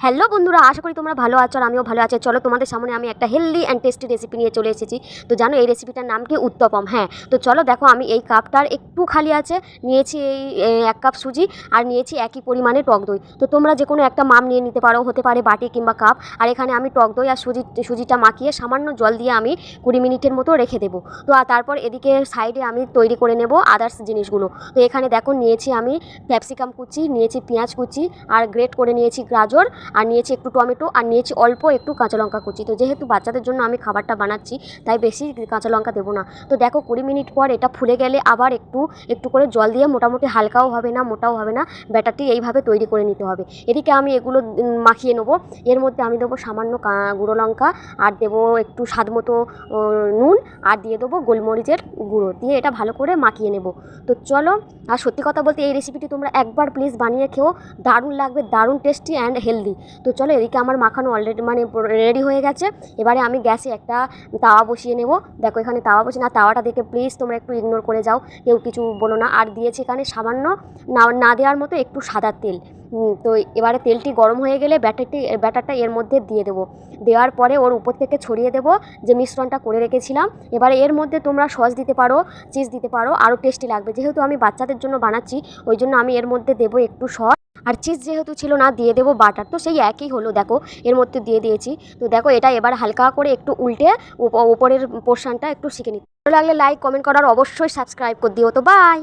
Hello বন্ধুরা, আশা করি তোমরা ভালো আছো আর আমিও ভালো আছি। চলো তোমাদের সামনে আমি একটা হেলদি অ্যান্ড টেস্টি রেসিপি নিয়ে চলে এসেছি। তো জানো এই রেসিপিটার নাম কি? উত্তপম। হ্যাঁ, তো চলো দেখো, আমি এই কাপটার একটু খালি আছে নিয়েছি এই 1 কাপ সুজি, আর নিয়েছি একই পরিমাণে টক দই। তো তোমরা যে কোনো একটা মাপ নিয়ে নিতে পারো, হতে পারে বাটি কিংবা কাপ। আর এখানে আমি টক দই আর সুজিটা মাখিয়ে সামান্য জল দিয়ে আমি 20 মিনিটের মতো রেখে দেবো। তো আর তারপর এদিকে সাইডে আমি তৈরি করে নেব আদার্স জিনিসগুলো। তো এখানে দেখো নিয়েছি আমি ক্যাপসিকাম কুচি, নিয়েছি পেঁয়াজ কুচি, আর গ্রেট করে নিয়েছি গাজর, আর নিয়েছি একটু টমেটো, আর নিয়েছি অল্প একটু কাঁচা লঙ্কা কুচি। তো যেহেতু বাচ্চাদের জন্য আমি খাবারটা বানাচ্ছি, তাই বেশি কাঁচা লঙ্কা দেবো না। তো দেখো 20 মিনিট পর এটা ফুলে গেলে আবার একটু একটু করে জল দিয়ে, মোটামুটি হালকাও হবে না মোটাও হবে না, ব্যাটারটি এইভাবে তৈরি করে নিতে হবে। এদিকে আমি এগুলো মাখিয়ে নেবো। এর মধ্যে আমি দেবো সামান্য গুঁড়ো লঙ্কা, আর দেবো একটু স্বাদ মতো নুন, আর দিয়ে দেবো গোলমরিচের গুঁড়ো, দিয়ে এটা ভালো করে মাখিয়ে নেব। তো চলো, আর সত্যি কথা বলতে এই রেসিপিটি তোমরা একবার প্লিজ বানিয়ে খেও, দারুণ লাগবে, দারুণ টেস্টি অ্যান্ড হেলদি। তো চলো, এদিকে আমার মাখানো অলরেডি রেডি হয়ে গেছে। এবারে আমি গ্যাসে একটা তাওয়া বসিয়ে নেব। দেখো এখানে তাওয়া বসিয়ে, না তাওয়াটা দেখে প্লিজ তোমরা একটু ইগনোর করে যাও, কেউ কিছু বলো না। আর দিয়েছি এখানে সামান্য না দেওয়ার মতো একটু সাদা তেল। তো এবারে তেলটি গরম হয়ে গেলে ব্যাটারটা এর মধ্যে দিয়ে দেবো। দেওয়ার পরে ওর উপর থেকে ছড়িয়ে দেবো যে মিশ্রণটা করে রেখেছিলাম। এবারে এর মধ্যে তোমরা সস দিতে পারো, চিজ দিতে পারো, আরও টেস্টি লাগবে। যেহেতু আমি বাচ্চাদের জন্য বানাচ্ছি, ওই জন্য আমি এর মধ্যে দেবো একটু সস, আর চিজ যেহেতু ছিল না দিয়ে দেবো বাটার। তো সেই একই হলো, দেখো এর মধ্যে দিয়ে দিয়েছি। তো দেখো এটা এবার হালকা করে একটু উল্টে উপরের পোর্শনটা একটু শিখে নিতে। ভালো লাগলে লাইক কমেন্ট করার অবশ্যই সাবস্ক্রাইব করে দিও। তো বাই।